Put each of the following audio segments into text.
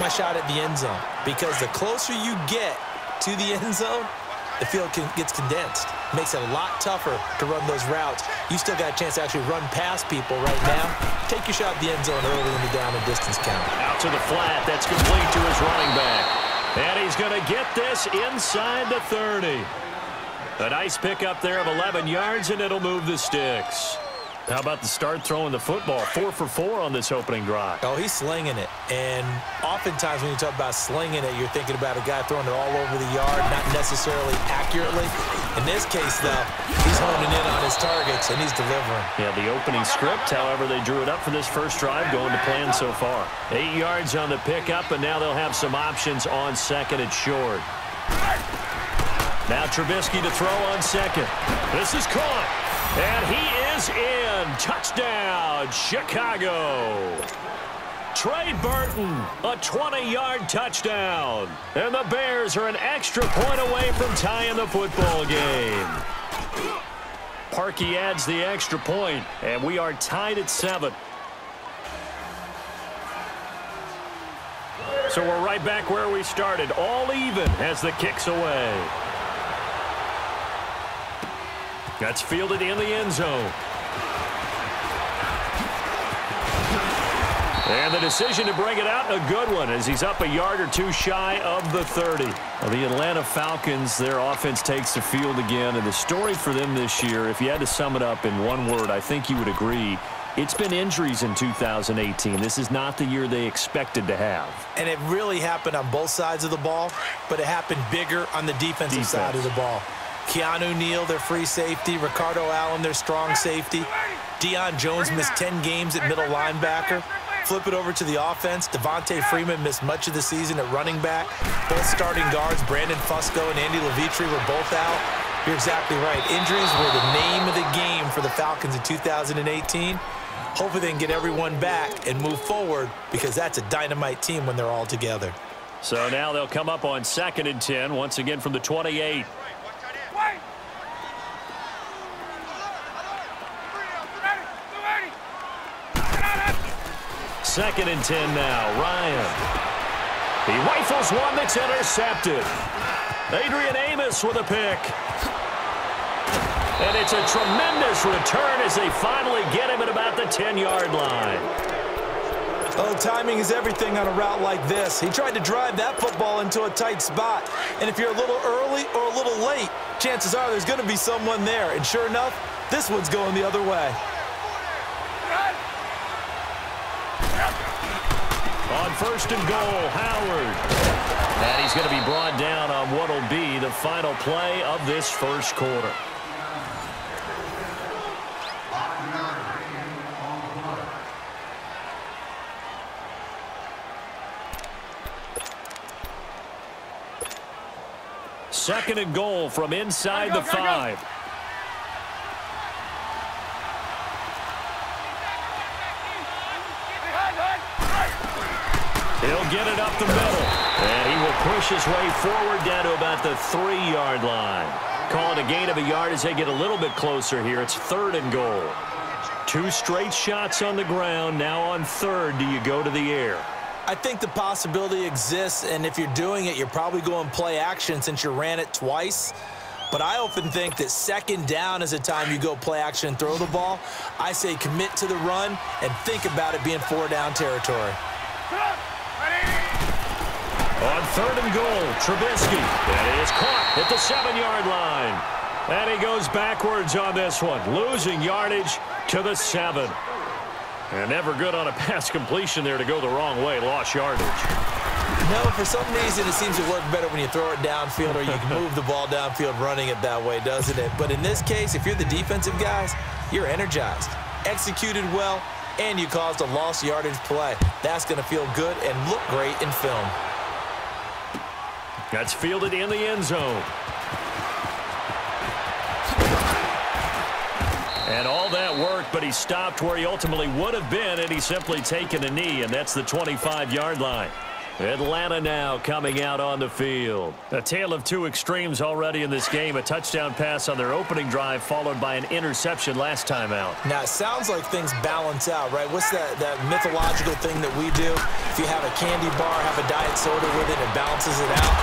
My shot at the end zone, because the closer you get to the end zone, the field gets condensed. Makes it a lot tougher to run those routes. You still got a chance to actually run past people right now. Take your shot at the end zone early in the down and distance count. Out to the flat. That's complete to his running back. And he's going to get this inside the 30. A nice pickup there of 11 yards, and it'll move the sticks. How about the start throwing the football? 4 for 4 on this opening drive. Oh, he's slinging it. And oftentimes when you talk about slinging it, you're thinking about a guy throwing it all over the yard, not necessarily accurately. In this case, though, he's honing in on his targets, and he's delivering. Yeah, the opening script, however, they drew it up for this first drive, going to plan so far. 8 yards on the pickup, and now they'll have some options on second and short. Now Trubisky to throw on second. This is caught. And he is in. Touchdown, Chicago. Trey Burton, a 20-yard touchdown. And the Bears are an extra point away from tying the football game. Parkey adds the extra point, and we are tied at 7. So we're right back where we started, all even as the kick's away. That's fielded in the end zone. And the decision to bring it out, a good one, as he's up a yard or two shy of the 30. Well, the Atlanta Falcons, their offense takes the field again. And the story for them this year, if you had to sum it up in one word, I think you would agree, it's been injuries in 2018. This is not the year they expected to have. And it really happened on both sides of the ball, but it happened bigger on the defensive side of the ball. Keanu Neal, their free safety. Ricardo Allen, their strong safety. Deion Jones missed 10 games at middle linebacker. Flip it over to the offense. Devontae Freeman missed much of the season at running back. Both starting guards, Brandon Fusco and Andy Levitre, were both out. You're exactly right. Injuries were the name of the game for the Falcons in 2018. Hopefully they can get everyone back and move forward, because that's a dynamite team when they're all together. So now they'll come up on 2nd and 10, once again from the 28. Second and 10 now. Ryan. He rifles one that's intercepted. Adrian Amos with a pick. And it's a tremendous return as they finally get him at about the 10-yard line. Oh, timing is everything on a route like this. He tried to drive that football into a tight spot. And if you're a little early or a little late, chances are there's going to be someone there. And sure enough, this one's going the other way. On 1st and goal, Howard. And he's going to be brought down on what will be the final play of this first quarter. Second and goal from inside the 5. He'll get it up the middle. And he will push his way forward down to about the 3-yard line. Call it a gain of a yard as they get a little bit closer here. It's 3rd and goal. 2 straight shots on the ground. Now on 3rd, do you go to the air? I think the possibility exists, and if you're doing it, you're probably going play action since you ran it twice. But I often think that 2nd down is a time you go play action and throw the ball. I say commit to the run and think about it being 4-down territory. On 3rd and goal, Trubisky. And he is caught at the 7-yard line. And he goes backwards on this one, losing yardage to the 7. And never good on a pass completion there to go the wrong way. Lost yardage. No, for some reason it seems to work better when you throw it downfield, or you can move the ball downfield running it that way, doesn't it? But in this case, if you're the defensive guys, you're energized, executed well, and you caused a lost yardage play. That's going to feel good and look great in film. That's fielded in the end zone. And all that worked, but he stopped where he ultimately would have been, and he's simply taken a knee, and that's the 25-yard line. Atlanta now coming out on the field. A tale of two extremes already in this game. A touchdown pass on their opening drive followed by an interception last time out. Now, it sounds like things balance out, right? What's that mythological thing that we do? If you have a candy bar, have a diet soda with it, it balances it out.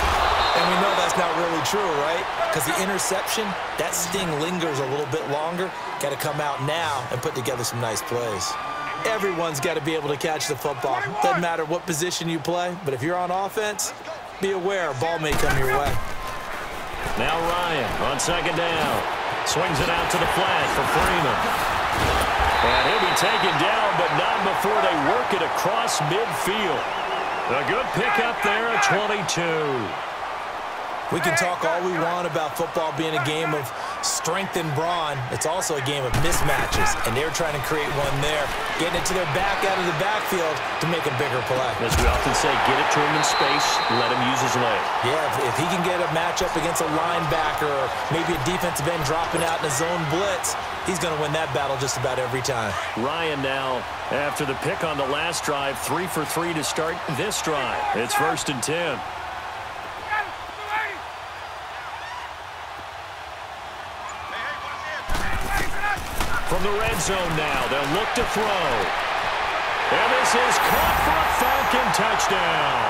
And we know that's not really true, right? Because the interception, that sting lingers a little bit longer. Got to come out now and put together some nice plays. Everyone's got to be able to catch the football. Doesn't matter what position you play, but if you're on offense, be aware a ball may come your way. Now Ryan on second down. Swings it out to the flat for Freeman. And he'll be taken down, but not before they work it across midfield. A good pickup there at 22. We can talk all we want about football being a game of strength and brawn. It's also a game of mismatches, and they're trying to create one there, getting it to their back out of the backfield to make a bigger play. As we often say, get it to him in space, let him use his leg. Yeah, if he can get a matchup against a linebacker or maybe a defensive end dropping out in a zone blitz, he's going to win that battle just about every time. Ryan now, after the pick on the last drive, 3 for 3 to start this drive. It's 1st and 10. From the red zone now, they'll look to throw. And this is caught for a Falcon touchdown.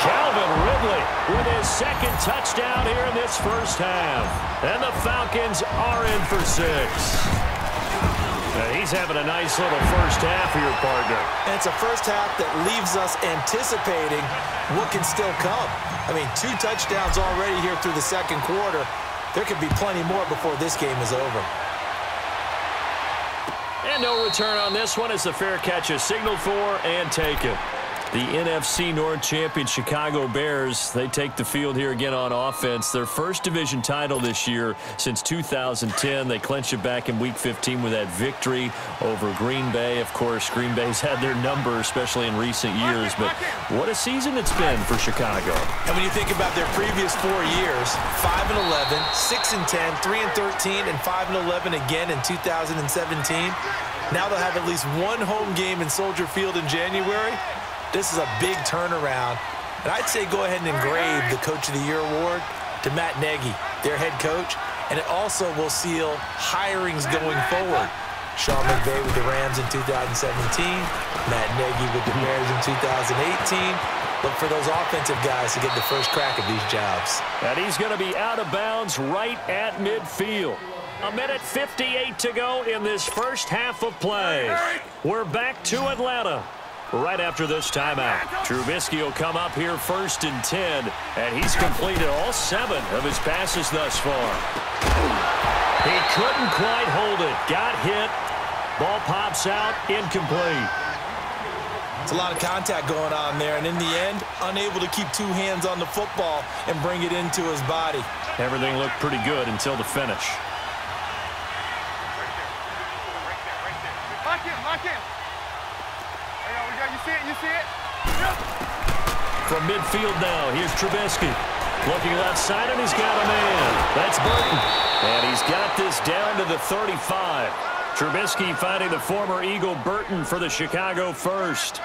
Calvin Ridley with his second touchdown here in this first half. And the Falcons are in for 6. Now he's having a nice little first half here, partner. And it's a first half that leaves us anticipating what can still come. I mean, 2 touchdowns already here through the second quarter. There could be plenty more before this game is over. And no return on this one as the fair catch is signaled for and taken. The NFC North champion Chicago Bears, they take the field here again on offense. Their first division title this year since 2010. They clinched it back in Week 15 with that victory over Green Bay. Of course, Green Bay's had their number, especially in recent years. But what a season it's been for Chicago. And when you think about their previous 4 years, 5-11, 6-10, 3-13, and 5-11 again in 2017. Now they'll have at least one home game in Soldier Field in January. This is a big turnaround. And I'd say go ahead and engrave the Coach of the Year award to Matt Nagy, their head coach. And it also will seal hirings going forward. Sean McVay with the Rams in 2017. Matt Nagy with the Bears in 2018. Look for those offensive guys to get the first crack at these jobs. And he's going to be out of bounds right at midfield. 1:58 to go in this first half of play. We're back to Atlanta right after this timeout. Trubisky will come up here 1st and 10, and he's completed all 7 of his passes thus far. He couldn't quite hold it. Got hit. Ball pops out. Incomplete. It's a lot of contact going on there, and in the end, unable to keep 2 hands on the football and bring it into his body. Everything looked pretty good until the finish. You see it? From midfield now, here's Trubisky. Looking left side, and he's got a man. That's Burton. And he's got this down to the 35. Trubisky finding the former Eagle Burton for the Chicago first.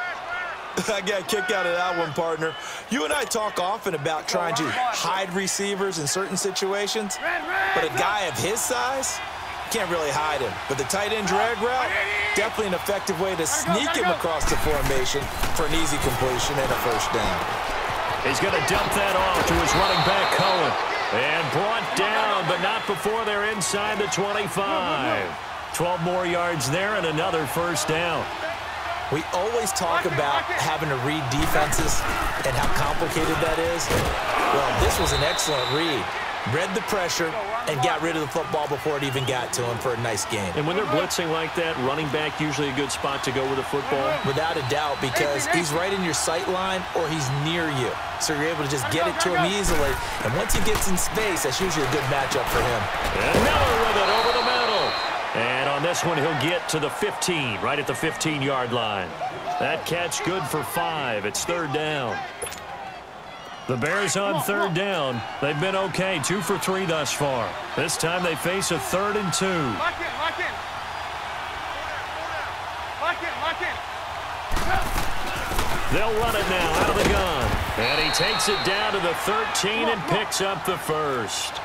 I got a kick out of that one, partner. You and I talk often about trying to hide receivers in certain situations, but a guy of his size, can't really hide him. But the tight end drag route, definitely an effective way to sneak him across the formation for an easy completion and a first down. He's going to dump that off to his running back, Cohen. And brought down, but not before they're inside the 25. 12 more yards there and another first down. We always talk about having to read defenses and how complicated that is. Well, this was an excellent read. Read the pressure and got rid of the football before it even got to him for a nice game. And when they're blitzing like that, running back usually a good spot to go with the football? Without a doubt, because he's right in your sight line or he's near you. So you're able to just get it to him easily. And once he gets in space, that's usually a good matchup for him. And Miller with it over the middle. And on this one, he'll get to the 15, right at the 15-yard line. That catch good for 5. It's 3rd down. The Bears on 3rd down. They've been okay, 2 for 3 thus far. This time they face a 3rd and 2. Lock in, lock in. Lock in, lock in. They'll run it now out of the gun. And he takes it down to the 13 and picks up the first.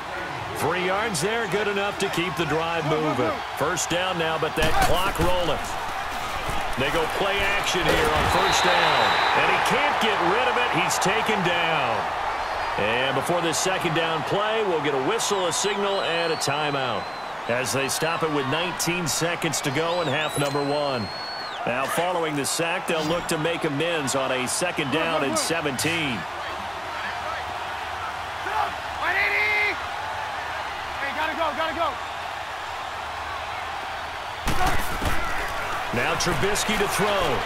3 yards there, good enough to keep the drive moving. First down now, but that clock rolling. They go play action here on first down. And he can't get rid of it. He's taken down. And before this second down play, we'll get a whistle, a signal, and a timeout as they stop it with 19 seconds to go in half number 1. Now, following the sack, they'll look to make amends on a second down and 17. Hey, gotta go. Now Trubisky to throw.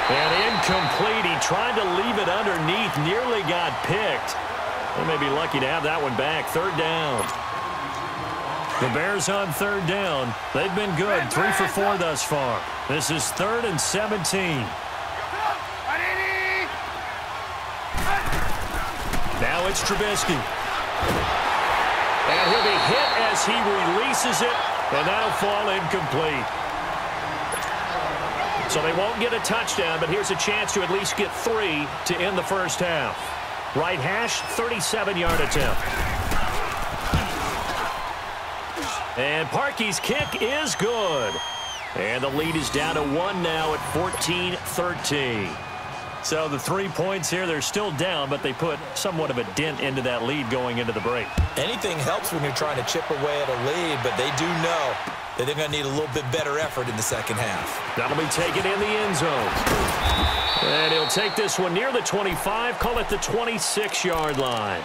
And incomplete. He tried to leave it underneath, nearly got picked. They may be lucky to have that one back. Third down. The Bears on third down. They've been good, 3 for 4 thus far. This is 3rd and 17. Now it's Trubisky. And he'll be hit as he releases it, and that'll fall incomplete. So they won't get a touchdown, but here's a chance to at least get 3 to end the first half. Right hash, 37-yard attempt. And Parkey's kick is good. And the lead is down to 1 now at 14-13. So the 3 points here, they're still down, but they put somewhat of a dent into that lead going into the break. Anything helps when you're trying to chip away at a lead, but they do know that they're going to need a little bit better effort in the second half. That'll be taken in the end zone. And he'll take this one near the 25, call it the 26-yard line.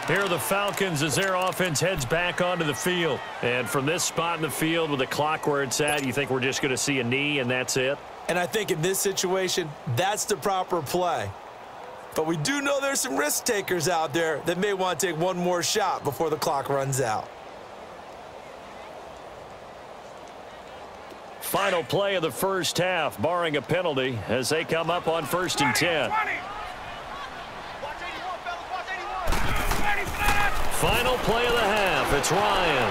Here are the Falcons as their offense heads back onto the field. And from this spot in the field with the clock where it's at, you think we're just going to see a knee and that's it? And I think in this situation, that's the proper play. But we do know there's some risk takers out there that may want to take one more shot before the clock runs out. Final play of the first half, barring a penalty, as they come up on 1st and 10. Final play of the half. It's Ryan.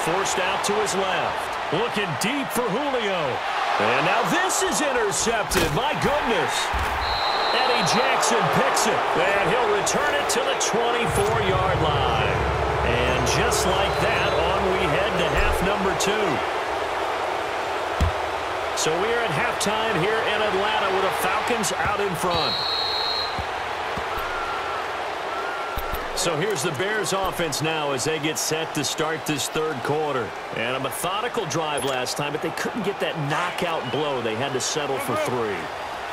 Forced out to his left. Looking deep for Julio. And now this is intercepted. My goodness. Eddie Jackson picks it. And he'll return it to the 24-yard line. And just like that, on we head to half number 2. So we're at halftime here in Atlanta with the Falcons out in front. So here's the Bears offense now as they get set to start this third quarter. And a methodical drive last time, but they couldn't get that knockout blow. They had to settle for 3.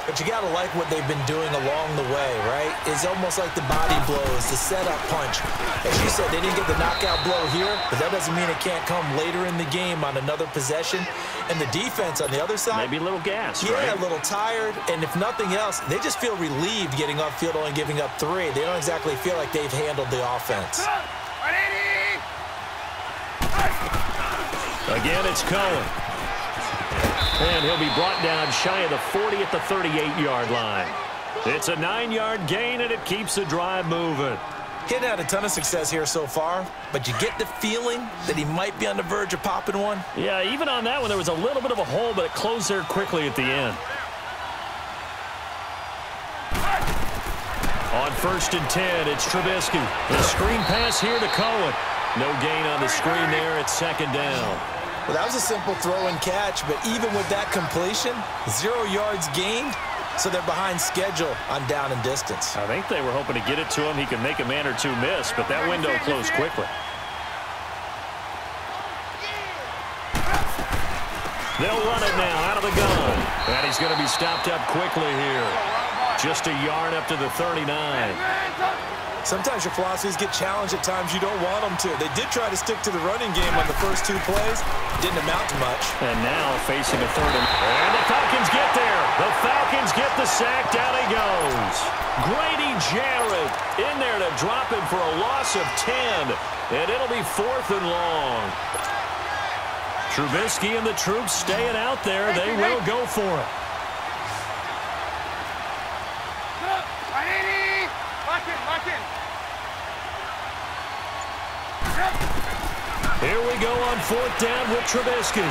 But you got to like what they've been doing along the way, right? It's almost like the body blows, the setup punch. As you said, they didn't get the knockout blow here, but that doesn't mean it can't come later in the game on another possession. And the defense on the other side, maybe a little gas, yeah, right? A little tired. And if nothing else, they just feel relieved getting off field, only giving up 3. They don't exactly feel like they've handled the offense. Again, it's Cohen. And he'll be brought down shy of the 40 at the 38-yard line. It's a 9-yard gain, and it keeps the drive moving. He hadn't had a ton of success here so far, but you get the feeling that he might be on the verge of popping one. Yeah, even on that one, there was a little bit of a hole, but it closed there quickly at the end. On 1st and 10, it's Trubisky. The screen pass here to Cohen. No gain on the screen there. It's 2nd down. Well, that was a simple throw and catch, but even with that completion, 0 yards gained, so they're behind schedule on down and distance. I think they were hoping to get it to him. He could make a man or 2 miss, but that window closed quickly. They'll run it now out of the gun. And he's going to be stopped up quickly here. Just a yard up to the 39. Sometimes your philosophies get challenged at times you don't want them to. They did try to stick to the running game on the first 2 plays. Didn't amount to much. And now facing a 3rd and the Falcons get there. The Falcons get the sack. Down he goes. Grady Jarrett in there to drop him for a loss of 10. And it'll be 4th and long. Trubisky and the troops staying out there. They will go for it. Here we go on 4th down with Trubisky.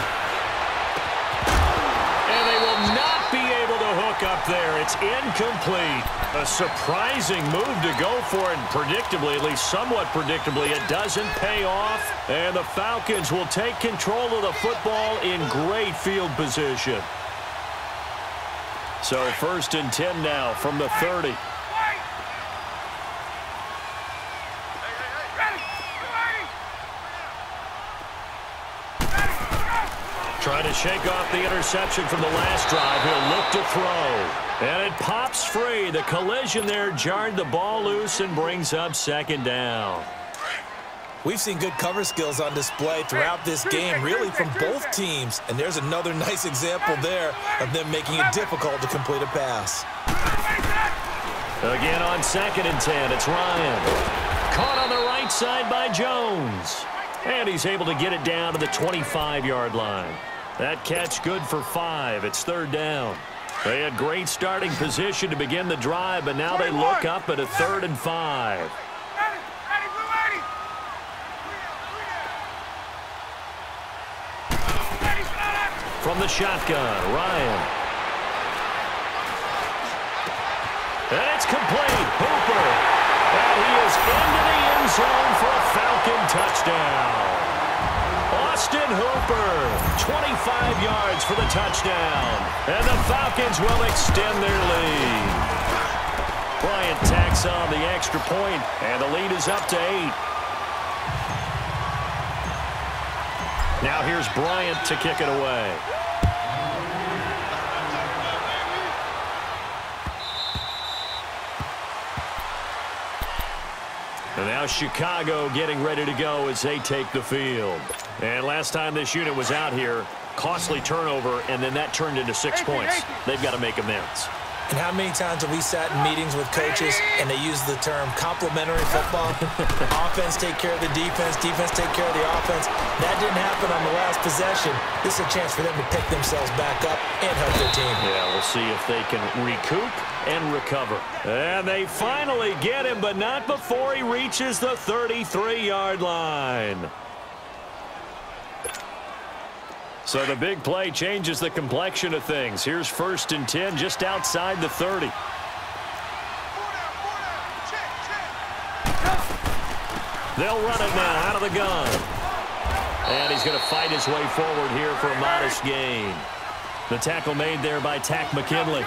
And they will not be able to hook up there. It's incomplete. A surprising move to go for it, and predictably, at least somewhat predictably, it doesn't pay off. And the Falcons will take control of the football in great field position. So 1st and 10 now from the 30. Trying to shake off the interception from the last drive. He'll look to throw. And it pops free. The collision there jarred the ball loose and brings up 2nd down. We've seen good cover skills on display throughout this game, really from both teams. And there's another nice example there of them making it difficult to complete a pass. Again on 2nd and 10, it's Ryan. Caught on the right side by Jones. And he's able to get it down to the 25-yard line. That catch good for 5. It's 3rd down. They had great starting position to begin the drive, but now they look up at a 3rd and 5. From the shotgun, Ryan. And it's complete. Hooper. And he is into the end zone for a Falcon touchdown. Austin Hooper, 25 yards for the touchdown. And the Falcons will extend their lead. Bryant tacks on the extra point, and the lead is up to 8. Now here's Bryant to kick it away. And now Chicago getting ready to go as they take the field. And last time this unit was out here, costly turnover, and then that turned into 6 points. They've got to make amends. And how many times have we sat in meetings with coaches and they use the term complementary football? Offense take care of the defense, defense take care of the offense. That didn't happen on the last possession. This is a chance for them to pick themselves back up and help their team. Yeah, we'll see if they can recoup and recover. And they finally get him, but not before he reaches the 33-yard line. So the big play changes the complexion of things. Here's 1st and 10 just outside the 30. They'll run it now out of the gun. And he's going to fight his way forward here for a modest gain. The tackle made there by Tack McKinley.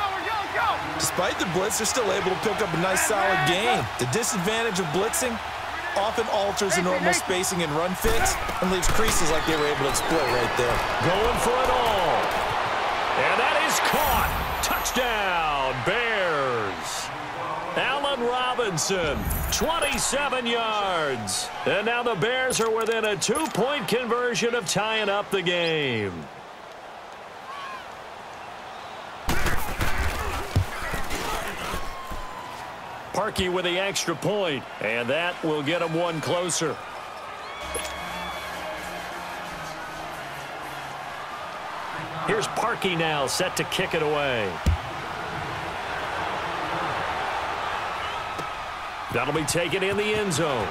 Despite the blitz, they're still able to pick up a nice solid gain. The disadvantage of blitzing often alters the normal spacing and run fits and leaves creases like they were able to exploit right there. Going for it all. And that is caught. Touchdown, Bears. Allen Robinson, 27 yards. And now the Bears are within a 2-point conversion of tying up the game. Parkey with the extra point, and that will get him one closer. Here's Parkey now, set to kick it away. That'll be taken in the end zone.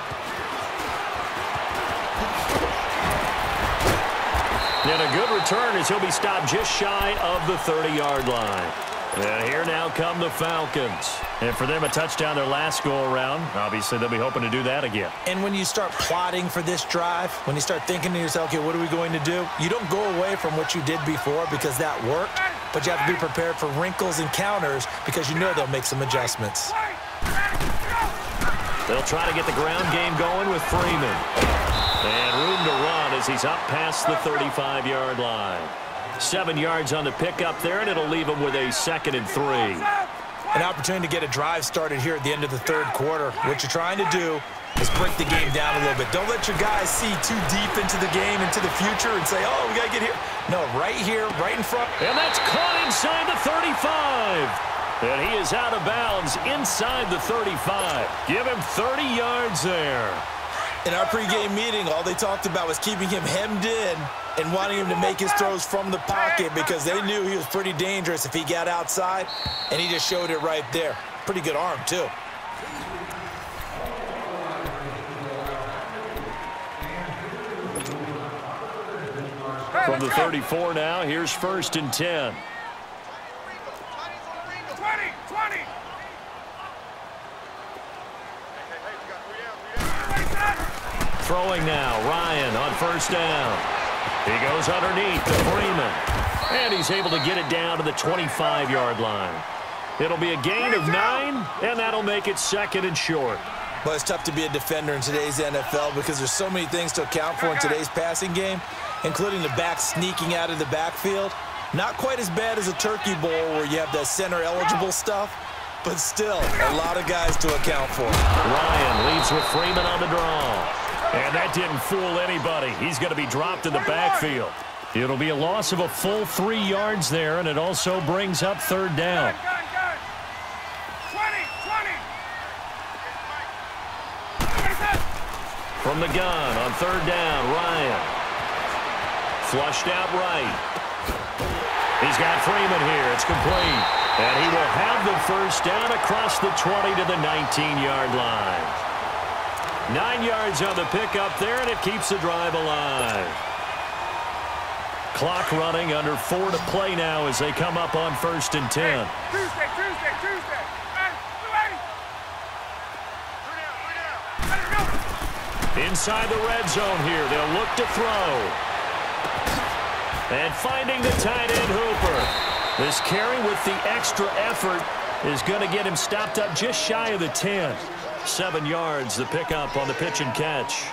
And a good return as he'll be stopped just shy of the 30-yard line. And here now come the Falcons. And for them, a touchdown their last go-around. Obviously, they'll be hoping to do that again. And when you start plotting for this drive, when you start thinking to yourself, okay, what are we going to do? You don't go away from what you did before because that worked, but you have to be prepared for wrinkles and counters because you know they'll make some adjustments. They'll try to get the ground game going with Freeman. And room to run as he's up past the 35-yard line. 7 yards on the pickup there, and it'll leave him with a 2nd and 3. An opportunity to get a drive started here at the end of the 3rd quarter. What you're trying to do is break the game down a little bit. Don't let your guys see too deep into the game, into the future, and say, oh, we got to get here. No, right here, right in front. And that's caught inside the 35. And he is out of bounds inside the 35. Give him 30 yards there. In our pregame meeting, all they talked about was keeping him hemmed in and wanting him to make his throws from the pocket because they knew he was pretty dangerous if he got outside, and he just showed it right there. Pretty good arm, too. From the 34 now, here's 1st and 10. Throwing now, Ryan on first down. He goes underneath to Freeman. And he's able to get it down to the 25-yard line. It'll be a gain of 9, and that'll make it 2nd and short. Well, it's tough to be a defender in today's NFL because there's so many things to account for in today's passing game, including the back sneaking out of the backfield. Not quite as bad as a turkey bowl where you have that center-eligible stuff, but still a lot of guys to account for. Ryan leads with Freeman on the draw. And that didn't fool anybody. He's going to be dropped in the backfield. It'll be a loss of a full 3 yards there, and it also brings up 3rd down. From the gun on 3rd down, Ryan. Flushed out right. He's got Freeman here. It's complete. And he will have the 1st down across the 20 to the 19-yard line. 9 yards on the pickup there, and it keeps the drive alive. Clock running, under 4 to play now as they come up on 1st and 10. Tuesday. Inside the red zone here, they'll look to throw. And finding the tight end Hooper. This carry with the extra effort is going to get him stopped up just shy of the 10. 7 yards, the pickup on the pitch and catch.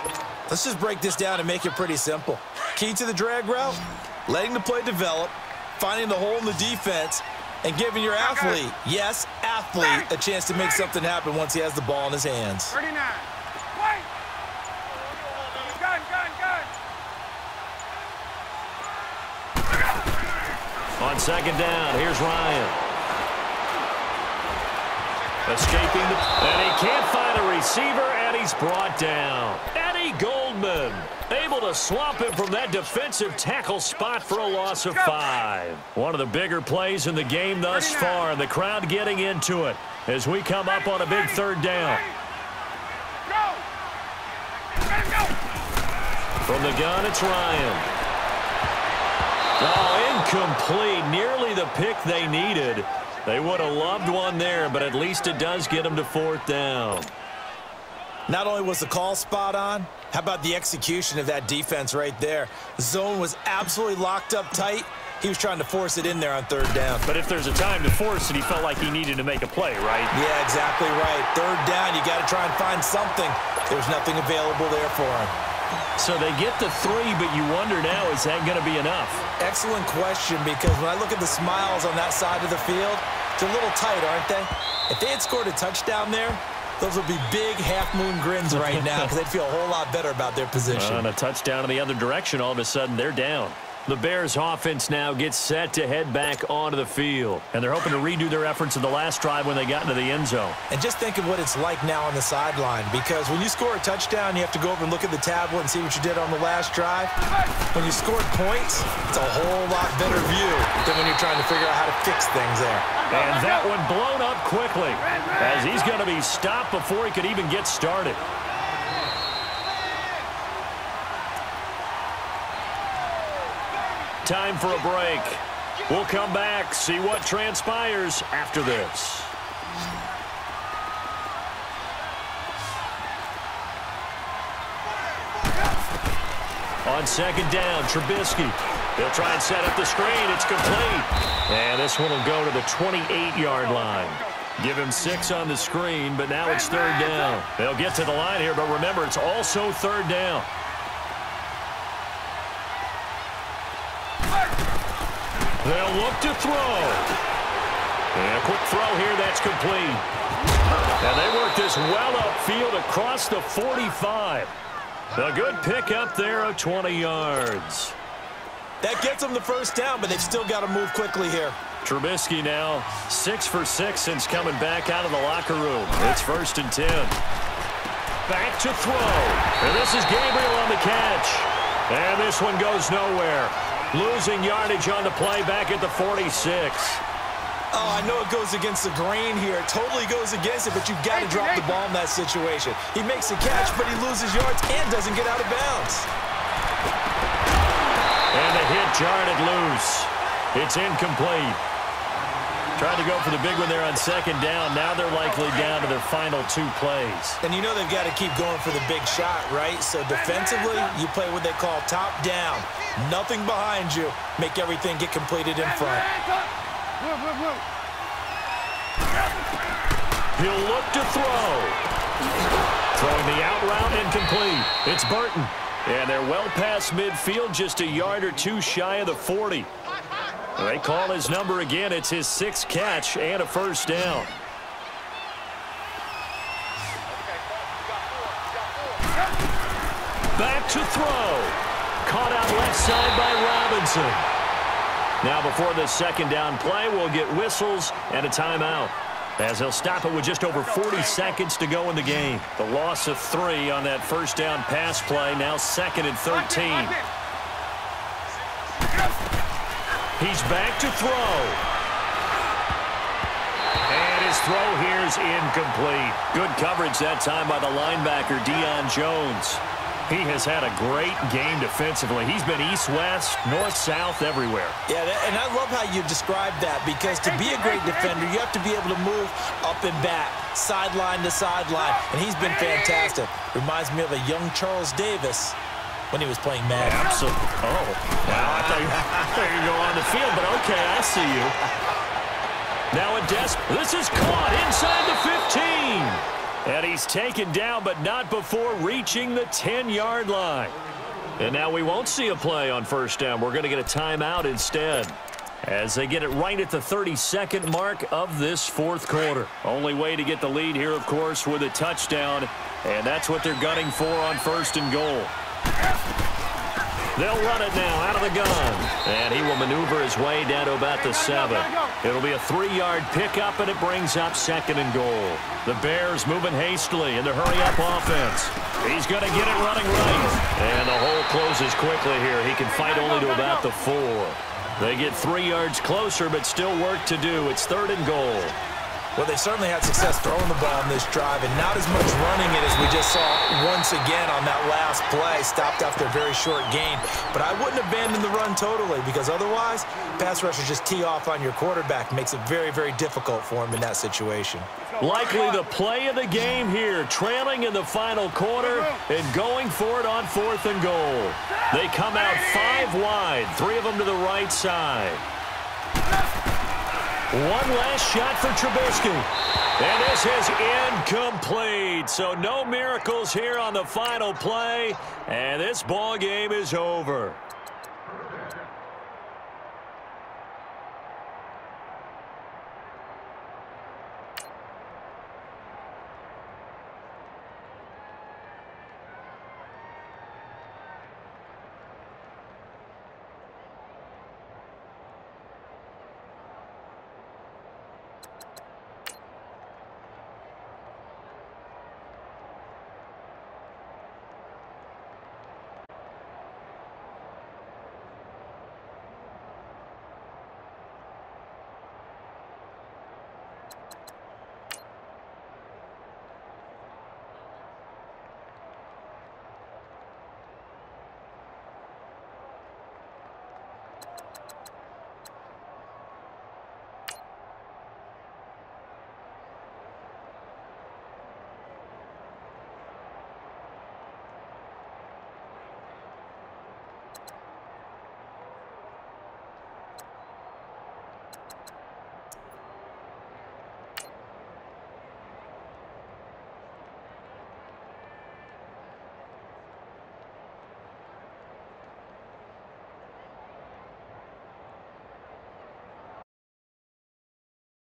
Let's just break this down and make it pretty simple. Key to the drag route, letting the play develop, finding the hole in the defense, and giving your athlete, yes, athlete, a chance to make something happen once he has the ball in his hands. 39. Wait. Gun. On 2nd down, here's Ryan. Escaping and he can't find a receiver, and he's brought down. Eddie Goldman able to swamp him from that defensive tackle spot for a loss of 5. One of the bigger plays in the game thus far, and the crowd getting into it as we come up on a big 3rd down. From the gun, it's Ryan. Oh, incomplete. Nearly the pick they needed. They would have loved one there, but at least it does get them to 4th down. Not only was the call spot on, how about the execution of that defense right there? The zone was absolutely locked up tight. He was trying to force it in there on 3rd down. But if there's a time to force it, he felt like he needed to make a play, right? Yeah, exactly right. 3rd down, you got to try and find something. There's nothing available there for him. So they get the 3, but you wonder now, is that going to be enough? Excellent question, because when I look at the smiles on that side of the field, they're a little tight, aren't they? If they had scored a touchdown there, those would be big half-moon grins right now because they'd feel a whole lot better about their position. And a touchdown in the other direction, all of a sudden they're down. The Bears offense now gets set to head back onto the field. And they're hoping to redo their efforts in the last drive when they got into the end zone. And just think of what it's like now on the sideline, because when you score a touchdown, you have to go over and look at the tablet and see what you did on the last drive. When you scored points, it's a whole lot better view than when you're trying to figure out how to fix things there. And that one blown up quickly as he's going to be stopped before he could even get started. Time for a break. We'll come back, see what transpires after this. On 2nd down, Trubisky. He'll try and set up the screen. It's complete. And this one will go to the 28-yard line. Give him 6 on the screen, but now it's 3rd down. They'll get to the line here, but remember, it's also 3rd down. They'll look to throw. And a quick throw here, that's complete. And they work this well upfield across the 45. A good pickup there of 20 yards. That gets them the 1st down, but they've still got to move quickly here. Trubisky now 6 for 6 since coming back out of the locker room. It's 1st and 10. Back to throw. And this is Gabriel on the catch. And this one goes nowhere. Losing yardage on the play back at the 46. Oh, I know it goes against the grain here. It totally goes against it, but you've got to drop the ball in that situation. He makes a catch, but he loses yards and doesn't get out of bounds. And the hit jarred it loose. It's incomplete. Tried to go for the big one there on second down. Now they're likely down to their final 2 plays. And you know they've got to keep going for the big shot, right? So defensively, you play what they call top down. Nothing behind you. Make everything get completed in front. He'll look to throw. Throwing the out route incomplete. It's Burton. And they're well past midfield, just a yard or 2 shy of the 40. They call his number again. It's his 6th catch and a first down. Back to throw. Caught out left side by Robinson. Now before the second down play, we'll get whistles and a timeout, as he'll stop it with just over 40 seconds to go in the game. The loss of 3 on that first down pass play, now 2nd and 13. He's back to throw. And his throw here is incomplete. Good coverage that time by the linebacker, Deion Jones. He has had a great game defensively. He's been east-west, north-south, everywhere. Yeah, and I love how you described that, because to be a great defender, you have to be able to move up and back, sideline to sideline, and he's been fantastic. Reminds me of a young Charles Davis when he was playing Madden. Absolutely. Oh, wow, I thought you were going on the field, but okay, I see you. Now this is caught inside the 15. And he's taken down, but not before reaching the 10-yard line. And now we won't see a play on first down. We're going to get a timeout instead, as they get it right at the 32nd mark of this 4th quarter. Only way to get the lead here, of course, with a touchdown, and that's what they're gunning for on 1st and goal. They'll run it now out of the gun, and he will maneuver his way down to about the 7. It'll be a 3-yard pickup, and it brings up 2nd and goal. The Bears moving hastily in the hurry-up offense. He's going to get it running right, and the hole closes quickly here. He can fight only to about the 4. They get 3 yards closer, but still work to do. It's 3rd and goal. Well, they certainly had success throwing the ball on this drive, and not as much running it as we just saw once again on that last play. Stopped after a very short gain. But I wouldn't abandon the run totally, because otherwise, pass rushers just tee off on your quarterback. Makes it very, very difficult for him in that situation. Likely the play of the game here, trailing in the final quarter and going for it on 4th and goal. They come out 5 wide, 3 of them to the right side. One last shot for Trubisky. And this is incomplete. So no miracles here on the final play. And this ball game is over.